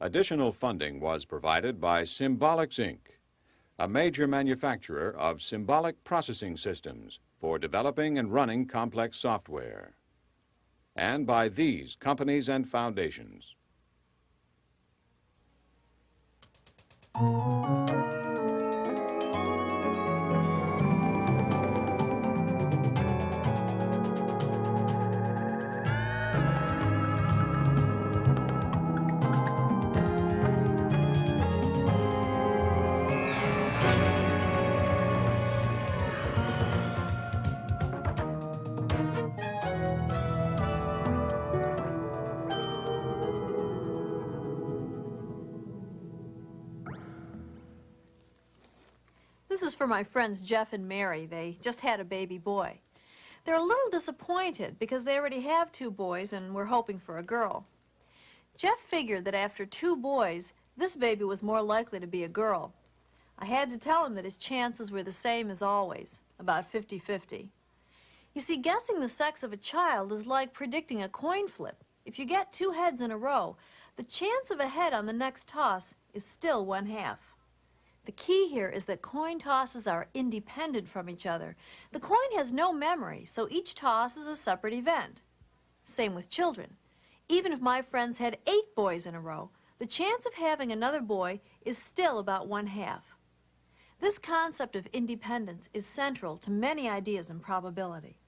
Additional funding was provided by Symbolics, Inc., a major manufacturer of symbolic processing systems for developing and running complex software, and by these companies and foundations. This is for my friends Jeff and Mary. They just had a baby boy. They're a little disappointed because they already have 2 boys and we're hoping for a girl. Jeff figured that after 2 boys, this baby was more likely to be a girl. I had to tell him that his chances were the same as always, about 50-50. You see, guessing the sex of a child is like predicting a coin flip. If you get 2 heads in a row, the chance of a head on the next toss is still 1/2. The key here is that coin tosses are independent from each other. The coin has no memory, so each toss is a separate event. Same with children. Even if my friends had 8 boys in a row, the chance of having another boy is still about 1/2. This concept of independence is central to many ideas in probability.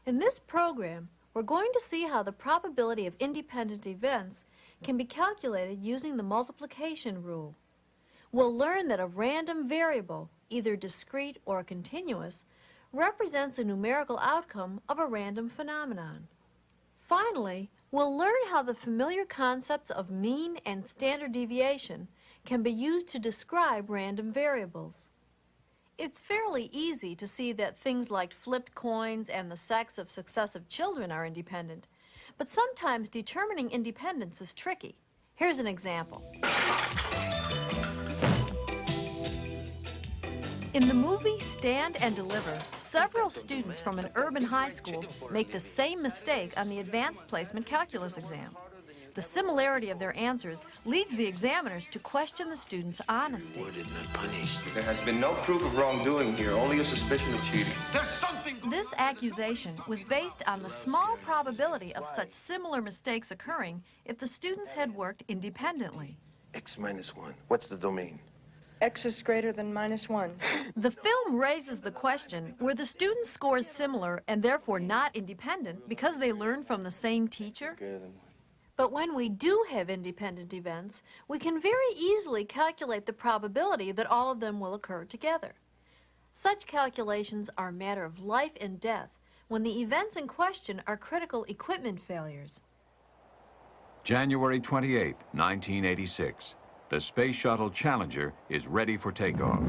In this program, we're going to see how the probability of independent events can be calculated using the multiplication rule. We'll learn that a random variable, either discrete or continuous, represents a numerical outcome of a random phenomenon. Finally, we'll learn how the familiar concepts of mean and standard deviation can be used to describe random variables. It's fairly easy to see that things like flipped coins and the sex of successive children are independent, but sometimes determining independence is tricky. Here's an example. In the movie Stand and Deliver, several students from an urban high school make the same mistake on the advanced placement calculus exam. The similarity of their answers leads the examiners to question the students' honesty. There has been no proof of wrongdoing here, only a suspicion of cheating. This accusation was based on the small probability of such similar mistakes occurring if the students had worked independently. X minus 1. What's the domain? X is greater than -1. The film raises the question, were the students' scores similar and therefore not independent because they learned from the same teacher? But when we do have independent events, we can very easily calculate the probability that all of them will occur together. Such calculations are a matter of life and death when the events in question are critical equipment failures. January 28, 1986. The Space Shuttle Challenger is ready for takeoff.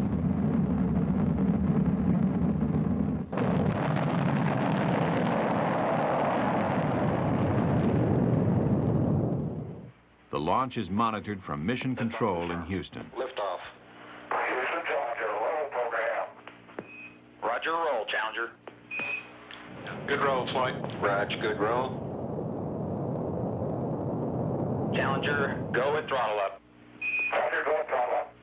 The launch is monitored from Mission Control in Houston. Liftoff. Houston, Challenger, roll program. Roger, roll, Challenger. Good roll, Floyd. Raj, good roll. Challenger, go with throttle up. Roger, go throttle up.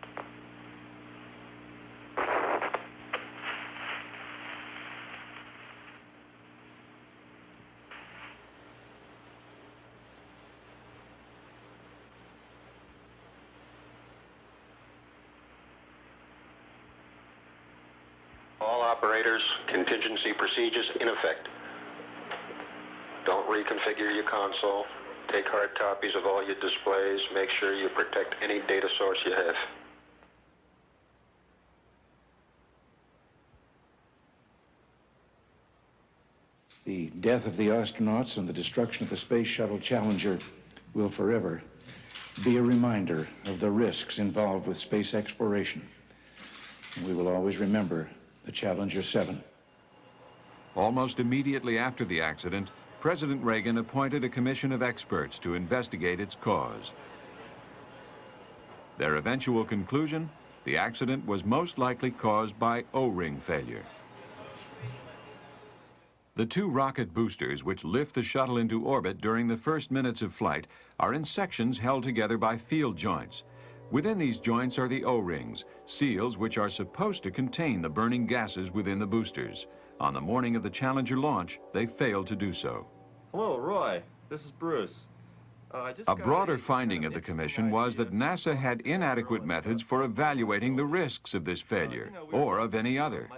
All operators, contingency procedures in effect. Don't reconfigure your console. Take hard copies of all your displays. Make sure you protect any data source you have. The death of the astronauts and the destruction of the Space Shuttle Challenger will forever be a reminder of the risks involved with space exploration. We will always remember the Challenger 7. Almost immediately after the accident, President Reagan appointed a commission of experts to investigate its cause. Their eventual conclusion, the accident was most likely caused by O-ring failure. The two rocket boosters which lift the shuttle into orbit during the first minutes of flight are in sections held together by field joints. Within these joints are the O-rings, seals which are supposed to contain the burning gases within the boosters. On the morning of the Challenger launch, they failed to do so. Hello, Roy. This is Bruce. A broader finding of the Commission was that NASA had inadequate methods for evaluating the risks of this failure, or of any other.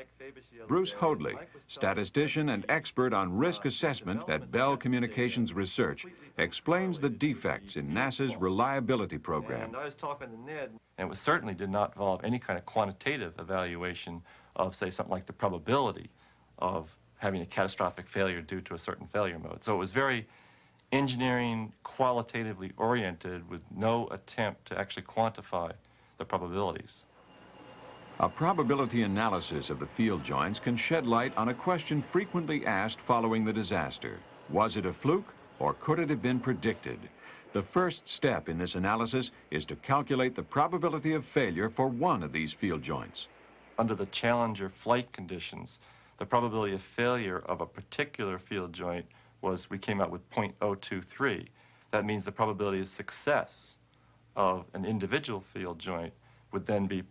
Bruce Hoadley, statistician and expert on risk assessment at Bell Communications Research, explains the defects in NASA's reliability program. And I was talking to Ned, and it certainly did not involve any kind of quantitative evaluation of, say, something like the probability of having a catastrophic failure due to a certain failure mode. So it was very engineering, qualitatively oriented, with no attempt to actually quantify the probabilities. A probability analysis of the field joints can shed light on a question frequently asked following the disaster. Was it a fluke, or could it have been predicted? The first step in this analysis is to calculate the probability of failure for one of these field joints. Under the Challenger flight conditions, the probability of failure of a particular field joint was, we came out with 0.023. That means the probability of success of an individual field joint would then be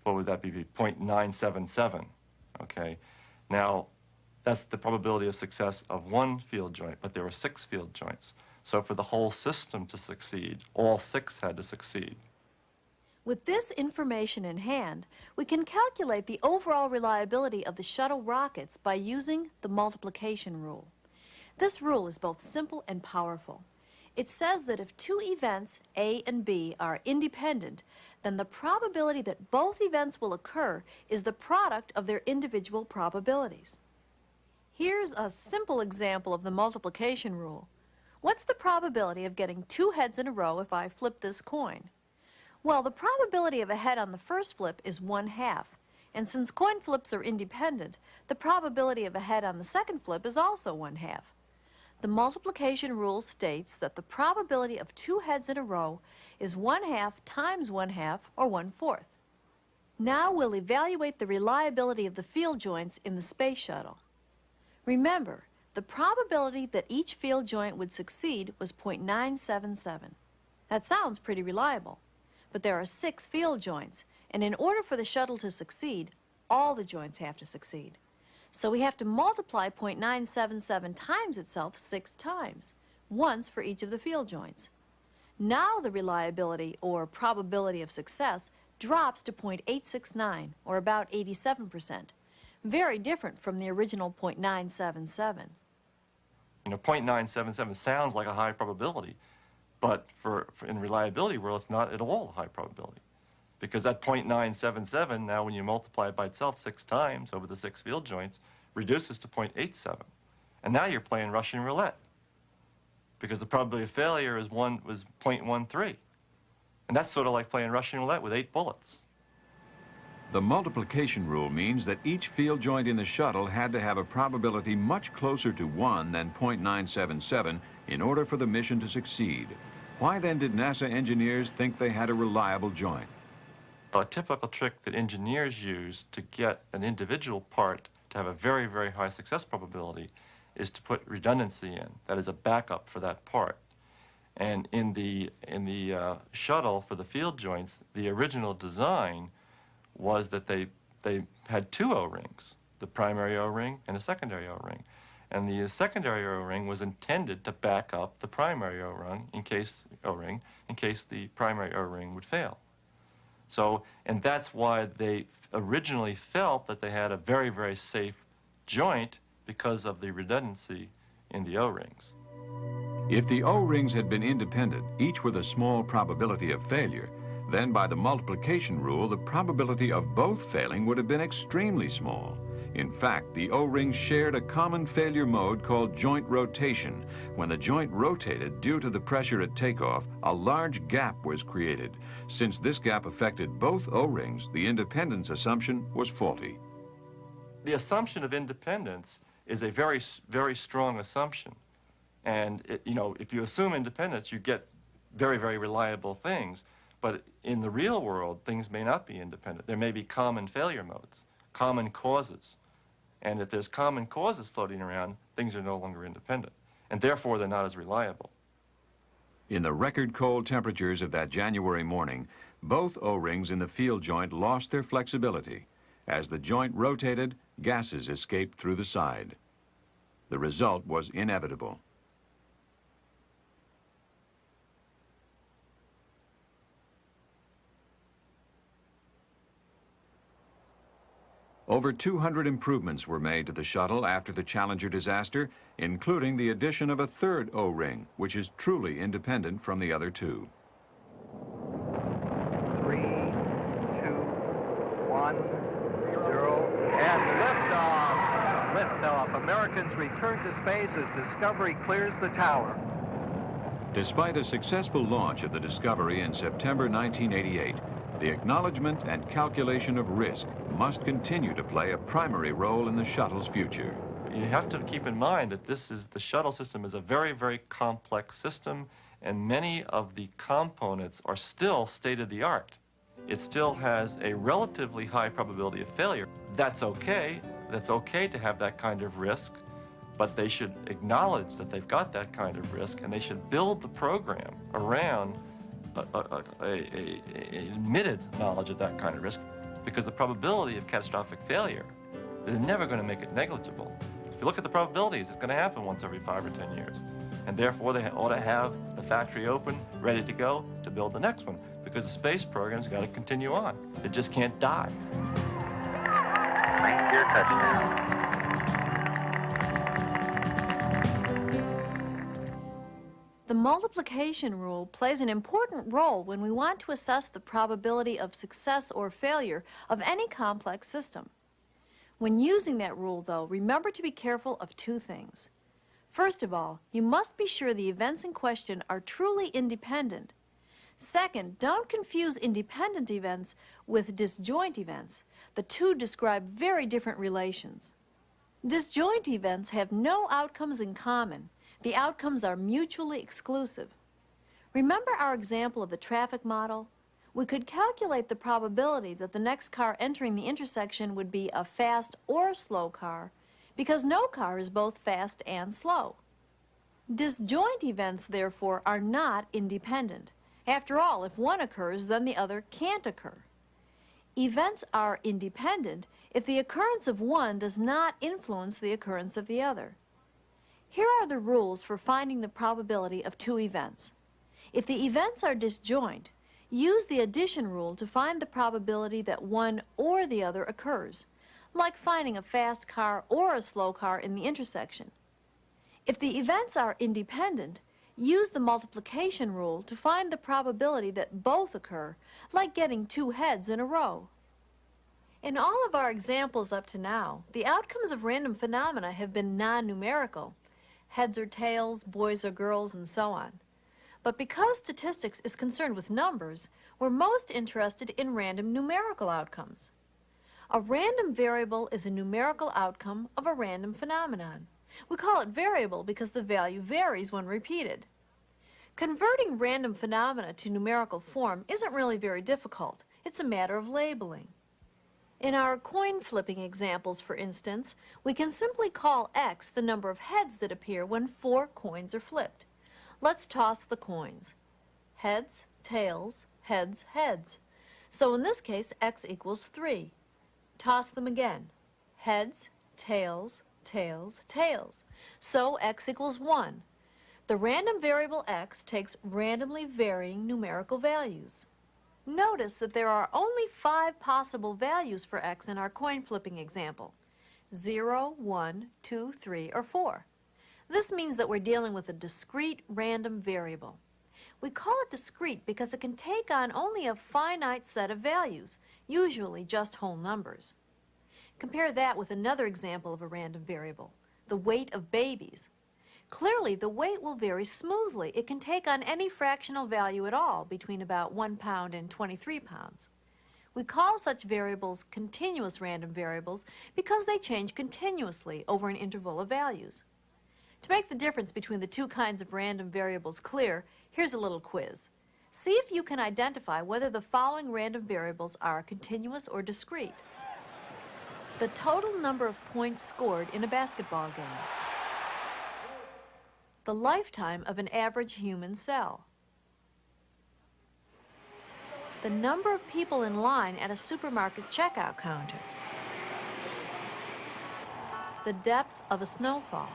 what would that be? 0.977, okay? Now, that's the probability of success of one field joint, but there were 6 field joints. So for the whole system to succeed, all 6 had to succeed. With this information in hand, we can calculate the overall reliability of the shuttle rockets by using the multiplication rule. This rule is both simple and powerful. It says that if two events, A and B, are independent, then the probability that both events will occur is the product of their individual probabilities. Here's a simple example of the multiplication rule. What's the probability of getting 2 heads in a row if I flip this coin? Well, the probability of a head on the first flip is 1/2, and since coin flips are independent, the probability of a head on the second flip is also 1/2. The multiplication rule states that the probability of 2 heads in a row is 1/2 times 1/2, or 1/4. Now we'll evaluate the reliability of the field joints in the space shuttle. Remember, the probability that each field joint would succeed was 0.977. That sounds pretty reliable. But there are 6 field joints, and in order for the shuttle to succeed, all the joints have to succeed. So we have to multiply 0.977 times itself 6 times, once for each of the field joints. Now the reliability, or probability of success, drops to 0.869, or about 87%, very different from the original 0.977. You know, 0.977 sounds like a high probability. But in reliability world, it's not at all a high probability. Because that 0.977, now when you multiply it by itself 6 times over the 6 field joints, reduces to 0.87. And now you're playing Russian roulette. Because the probability of failure was 0.13. And that's sort of like playing Russian roulette with 8 bullets. The multiplication rule means that each field joint in the shuttle had to have a probability much closer to 1 than 0.977 in order for the mission to succeed. Why then did NASA engineers think they had a reliable joint? A typical trick that engineers use to get an individual part to have a very, very high success probability is to put redundancy in. That is a backup for that part. And in the shuttle for the field joints, the original design was that they had 2 O-rings, the primary O-ring and a secondary O-ring. And the secondary O-ring was intended to back up the primary O-ring in case the primary O-ring would fail. So, and that's why they originally felt that they had a very, very safe joint because of the redundancy in the O-rings. If the O-rings had been independent, each with a small probability of failure, then by the multiplication rule, the probability of both failing would have been extremely small. In fact, the O-rings shared a common failure mode called joint rotation. When the joint rotated due to the pressure at takeoff, a large gap was created. Since this gap affected both O-rings, the independence assumption was faulty. The assumption of independence is a very, very strong assumption. And, if you assume independence, you get very, very reliable things. But in the real world, things may not be independent. There may be common failure modes, common causes. And if there's common causes floating around, things are no longer independent. And therefore, they're not as reliable. In the record cold temperatures of that January morning, both O-rings in the field joint lost their flexibility. As the joint rotated, gases escaped through the side. The result was inevitable. Over 200 improvements were made to the shuttle after the Challenger disaster, including the addition of a third O-ring, which is truly independent from the other two. 3, 2, 1, 0, and liftoff! Liftoff. Americans return to space as Discovery clears the tower. Despite a successful launch of the Discovery in September 1988, the acknowledgement and calculation of risk must continue to play a primary role in the shuttle's future. You have to keep in mind that the shuttle system is a very, very complex system, and many of the components are still state-of-the-art. It still has a relatively high probability of failure. That's okay. That's okay to have that kind of risk, but they should acknowledge that they've got that kind of risk, and they should build the program around an admitted knowledge of that kind of risk, because the probability of catastrophic failure is never going to make it negligible. If you look at the probabilities, it's going to happen once every 5 or 10 years. And therefore, they ought to have the factory open, ready to go to build the next one, because the space program's got to continue on. It just can't die. Thank you, touchdown. The multiplication rule plays an important role when we want to assess the probability of success or failure of any complex system. When using that rule, though, remember to be careful of two things. First of all, you must be sure the events in question are truly independent. Second, don't confuse independent events with disjoint events. The two describe very different relations. Disjoint events have no outcomes in common. The outcomes are mutually exclusive. Remember our example of the traffic model? We could calculate the probability that the next car entering the intersection would be a fast or slow car, because no car is both fast and slow. Disjoint events, therefore, are not independent. After all, if one occurs, then the other can't occur. Events are independent if the occurrence of one does not influence the occurrence of the other. Here are the rules for finding the probability of two events. If the events are disjoint, use the addition rule to find the probability that one or the other occurs, like finding a fast car or a slow car in the intersection. If the events are independent, use the multiplication rule to find the probability that both occur, like getting two heads in a row. In all of our examples up to now, the outcomes of random phenomena have been non-numerical. Heads or tails, boys or girls, and so on. But because statistics is concerned with numbers, we're most interested in random numerical outcomes. A random variable is a numerical outcome of a random phenomenon. We call it variable because the value varies when repeated. Converting random phenomena to numerical form isn't really very difficult. It's a matter of labeling. In our coin flipping examples, for instance, we can simply call x the number of heads that appear when 4 coins are flipped. Let's toss the coins. Heads, tails, heads, heads. So in this case, x equals 3. Toss them again. Heads, tails, tails, tails. So x equals 1. The random variable x takes randomly varying numerical values. Notice that there are only 5 possible values for x in our coin flipping example: 0, 1, 2, 3, or 4. This means that we're dealing with a discrete random variable. We call it discrete because it can take on only a finite set of values, usually just whole numbers. Compare that with another example of a random variable, the weight of babies. Clearly, the weight will vary smoothly. It can take on any fractional value at all, between about 1 pound and 23 pounds. We call such variables continuous random variables because they change continuously over an interval of values. To make the difference between the two kinds of random variables clear, here's a little quiz. See if you can identify whether the following random variables are continuous or discrete. the total number of points scored in a basketball game, the lifetime of an average human cell, the number of people in line at a supermarket checkout counter, the depth of a snowfall,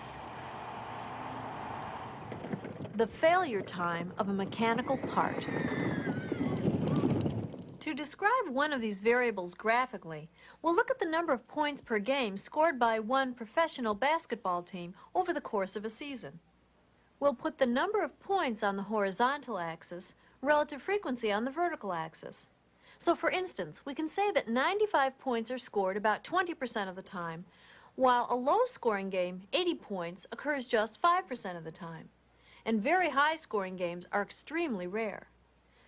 the failure time of a mechanical part. To describe one of these variables graphically, we'll look at the number of points per game scored by one professional basketball team over the course of a season. We'll put the number of points on the horizontal axis, relative frequency on the vertical axis. So for instance, we can say that 95 points are scored about 20% of the time, while a low-scoring game, 80 points, occurs just 5% of the time. And very high-scoring games are extremely rare.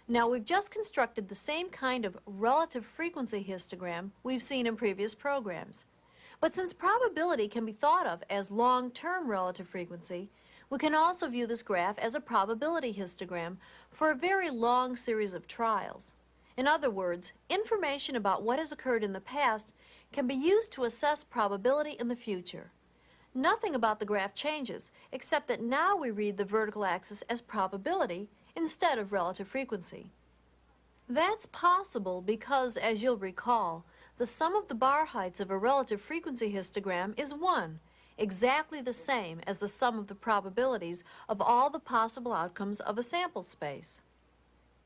Now, we've just constructed the same kind of relative frequency histogram we've seen in previous programs. But since probability can be thought of as long-term relative frequency, we can also view this graph as a probability histogram for a very long series of trials. In other words, information about what has occurred in the past can be used to assess probability in the future. Nothing about the graph changes, except that now we read the vertical axis as probability instead of relative frequency. That's possible because, as you'll recall, the sum of the bar heights of a relative frequency histogram is 1, exactly the same as the sum of the probabilities of all the possible outcomes of a sample space.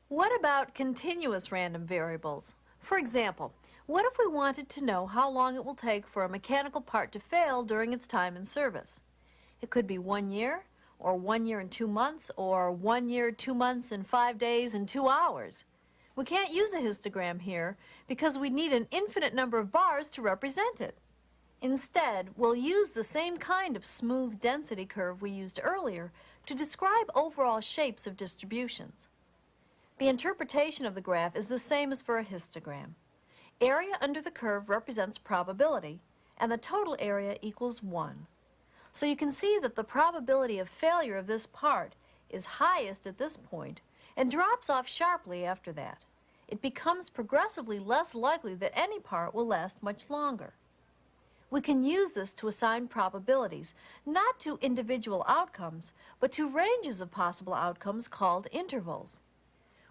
What about continuous random variables? For example, what if we wanted to know how long it will take for a mechanical part to fail during its time in service? It could be 1 year, or 1 year and 2 months, or 1 year, 2 months, and 5 days, and 2 hours. We can't use a histogram here because we need an infinite number of bars to represent it. Instead, we'll use the same kind of smooth density curve we used earlier to describe overall shapes of distributions. The interpretation of the graph is the same as for a histogram. Area under the curve represents probability, and the total area equals 1. So you can see that the probability of failure of this part is highest at this point and drops off sharply after that. It becomes progressively less likely that any part will last much longer. We can use this to assign probabilities, not to individual outcomes, but to ranges of possible outcomes called intervals.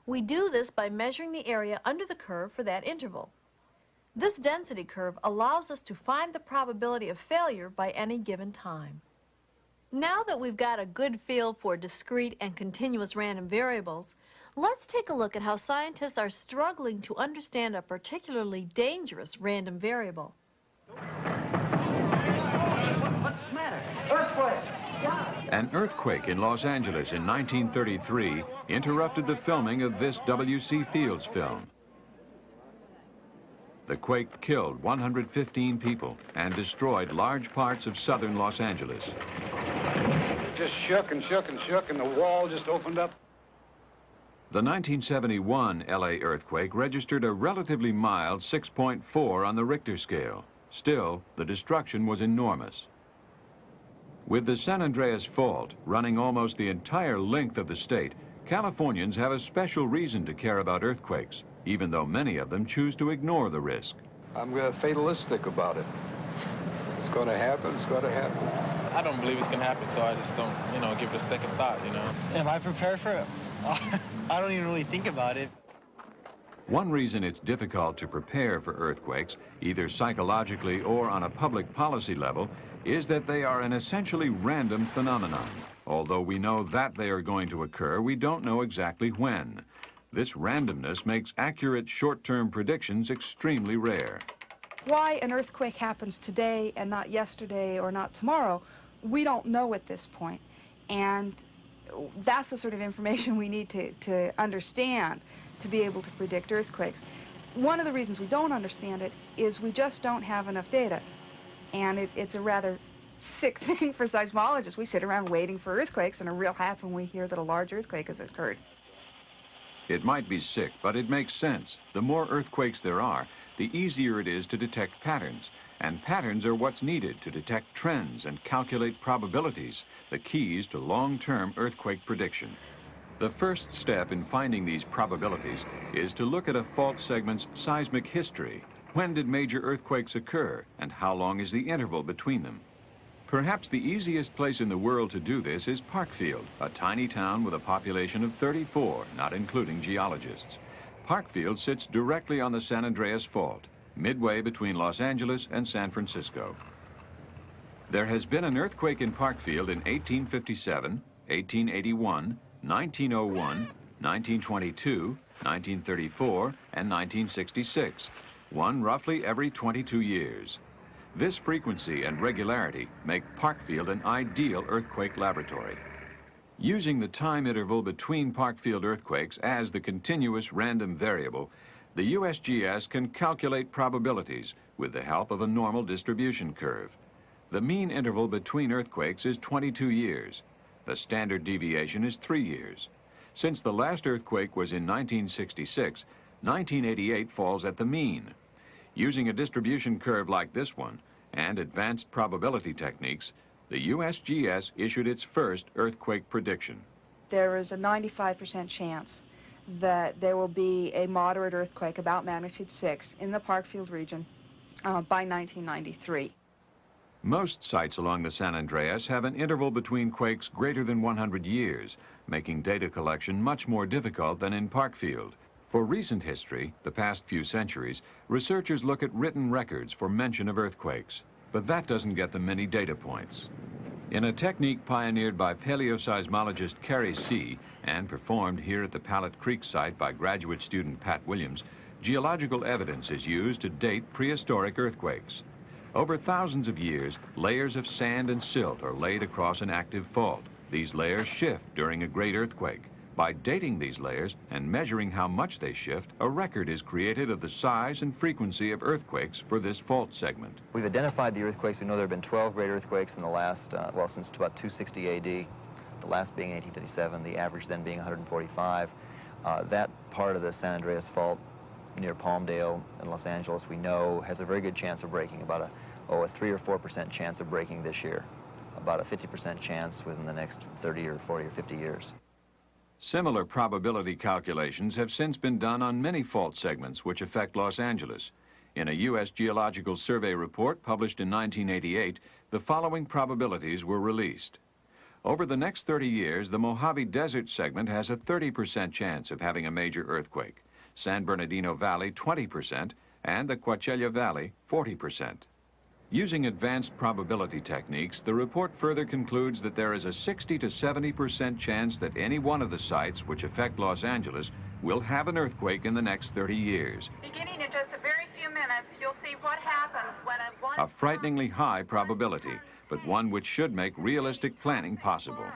We do this by measuring the area under the curve for that interval. This density curve allows us to find the probability of failure by any given time. Now that we've got a good feel for discrete and continuous random variables, let's take a look at how scientists are struggling to understand a particularly dangerous random variable. What's the matter? Earthquake! An earthquake in Los Angeles in 1933 interrupted the filming of this W.C. Fields film. The quake killed 115 people and destroyed large parts of southern Los Angeles. It just shook and shook and shook, and the wall just opened up. The 1971 L.A. earthquake registered a relatively mild 6.4 on the Richter scale. Still, the destruction was enormous. With the San Andreas Fault running almost the entire length of the state, Californians have a special reason to care about earthquakes, even though many of them choose to ignore the risk. I'm fatalistic about it. It's going to happen, it's going to happen. I don't believe it's going to happen, so I just don't, give it a second thought, Am I prepared for it? I don't even really think about it. One reason it's difficult to prepare for earthquakes, either psychologically or on a public policy level, is that they are an essentially random phenomenon. Although we know that they are going to occur, we don't know exactly when. This randomness makes accurate short-term predictions extremely rare. Why an earthquake happens today and not yesterday or not tomorrow, we don't know at this point. And that's the sort of information we need to understand to be able to predict earthquakes. One of the reasons we don't understand it is we just don't have enough data. And it's a rather sick thing for seismologists. We sit around waiting for earthquakes and are real happy when we hear that a large earthquake has occurred. It might be sick, but it makes sense. The more earthquakes there are, the easier it is to detect patterns. And patterns are what's needed to detect trends and calculate probabilities, the keys to long-term earthquake prediction. The first step in finding these probabilities is to look at a fault segment's seismic history. When did major earthquakes occur, and how long is the interval between them? Perhaps the easiest place in the world to do this is Parkfield, a tiny town with a population of 34, not including geologists. Parkfield sits directly on the San Andreas Fault, midway between Los Angeles and San Francisco. There has been an earthquake in Parkfield in 1857, 1881, 1901, 1922, 1934, and 1966, one roughly every 22 years. This frequency and regularity make Parkfield an ideal earthquake laboratory. Using the time interval between Parkfield earthquakes as the continuous random variable, the USGS can calculate probabilities with the help of a normal distribution curve. The mean interval between earthquakes is 22 years. The standard deviation is 3 years. Since the last earthquake was in 1966, 1988 falls at the mean. Using a distribution curve like this one and advanced probability techniques, the USGS issued its first earthquake prediction. There is a 95% chance that there will be a moderate earthquake about magnitude 6 in the Parkfield region by 1993. Most sites along the San Andreas have an interval between quakes greater than 100 years, making data collection much more difficult than in Parkfield. For recent history, the past few centuries, researchers look at written records for mention of earthquakes, but that doesn't get them many data points. In a technique pioneered by paleoseismologist Carrie C. and performed here at the Pallet Creek site by graduate student Pat Williams, geological evidence is used to date prehistoric earthquakes. Over thousands of years, layers of sand and silt are laid across an active fault. These layers shift during a great earthquake. By dating these layers and measuring how much they shift, a record is created of the size and frequency of earthquakes for this fault segment. We've identified the earthquakes. We know there have been 12 great earthquakes in the last, since about 260 AD, the last being 1857, the average then being 145. That part of the San Andreas Fault near Palmdale in Los Angeles, we know, has a very good chance of breaking, about a 3 or 4% chance of breaking this year, about a 50% chance within the next 30 or 40 or 50 years. Similar probability calculations have since been done on many fault segments which affect Los Angeles. In a U.S. Geological Survey report published in 1988, the following probabilities were released. Over the next 30 years, the Mojave Desert segment has a 30% chance of having a major earthquake, San Bernardino Valley 20%, and the Coachella Valley 40%. Using advanced probability techniques, the report further concludes that there is a 60 to 70% chance that any one of the sites which affect Los Angeles will have an earthquake in the next 30 years. Beginning in just a very few minutes, you'll see what happens when A frighteningly high probability, but one which should make realistic planning possible.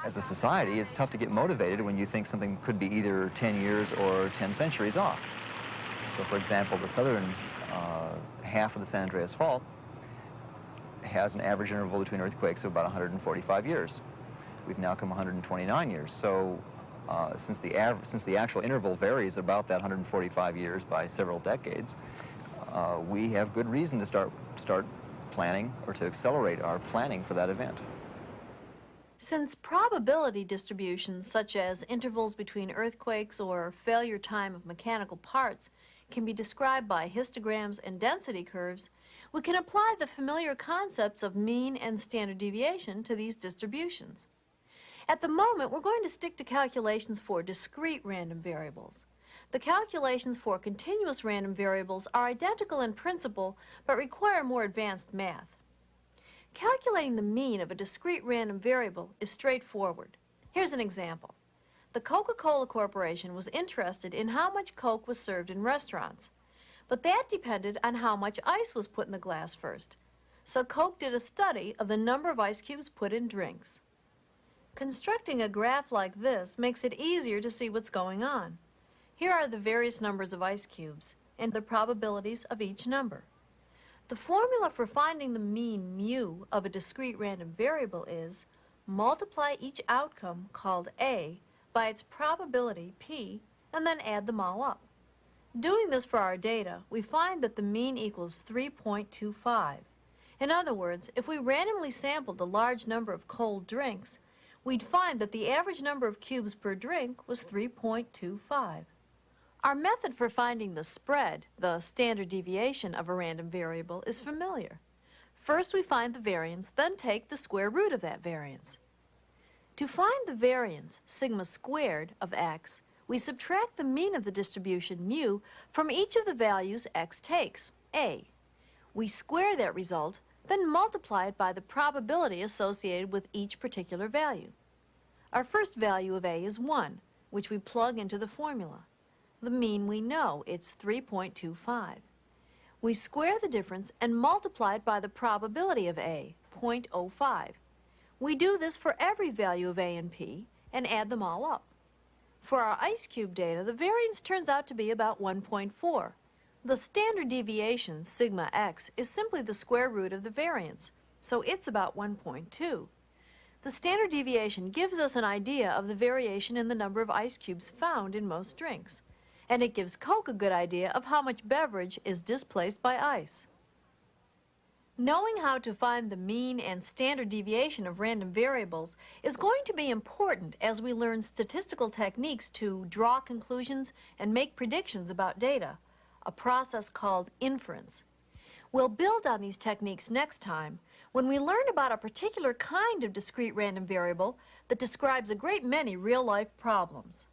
As a society, it's tough to get motivated when you think something could be either 10 years or 10 centuries off. So, for example, the southern half of the San Andreas Fault has an average interval between earthquakes of about 145 years. We've now come 129 years. So since the actual interval varies about that 145 years by several decades, we have good reason to start planning or to accelerate our planning for that event. Since probability distributions such as intervals between earthquakes or failure time of mechanical parts can be described by histograms and density curves, we can apply the familiar concepts of mean and standard deviation to these distributions. At the moment, we're going to stick to calculations for discrete random variables. The calculations for continuous random variables are identical in principle, but require more advanced math. Calculating the mean of a discrete random variable is straightforward. Here's an example. The Coca-Cola Corporation was interested in how much Coke was served in restaurants, but that depended on how much ice was put in the glass first. So Coke did a study of the number of ice cubes put in drinks. Constructing a graph like this makes it easier to see what's going on. Here are the various numbers of ice cubes and the probabilities of each number. The formula for finding the mean mu of a discrete random variable is multiply each outcome, called A, by its probability, P, and then add them all up. Doing this for our data, we find that the mean equals 3.25. In other words, if we randomly sampled a large number of cold drinks, we'd find that the average number of cubes per drink was 3.25. Our method for finding the spread, the standard deviation of a random variable, is familiar. First we find the variance, then take the square root of that variance. To find the variance, sigma squared, of x, we subtract the mean of the distribution, mu, from each of the values x takes, a. We square that result, then multiply it by the probability associated with each particular value. Our first value of a is 1, which we plug into the formula. The mean we know, it's 3.25. We square the difference and multiply it by the probability of a, 0.05. We do this for every value of a and p and add them all up. For our ice cube data, the variance turns out to be about 1.4. The standard deviation, sigma x, is simply the square root of the variance, so it's about 1.2. The standard deviation gives us an idea of the variation in the number of ice cubes found in most drinks, and it gives Coke a good idea of how much beverage is displaced by ice. Knowing how to find the mean and standard deviation of random variables is going to be important as we learn statistical techniques to draw conclusions and make predictions about data, a process called inference. We'll build on these techniques next time when we learn about a particular kind of discrete random variable that describes a great many real-life problems.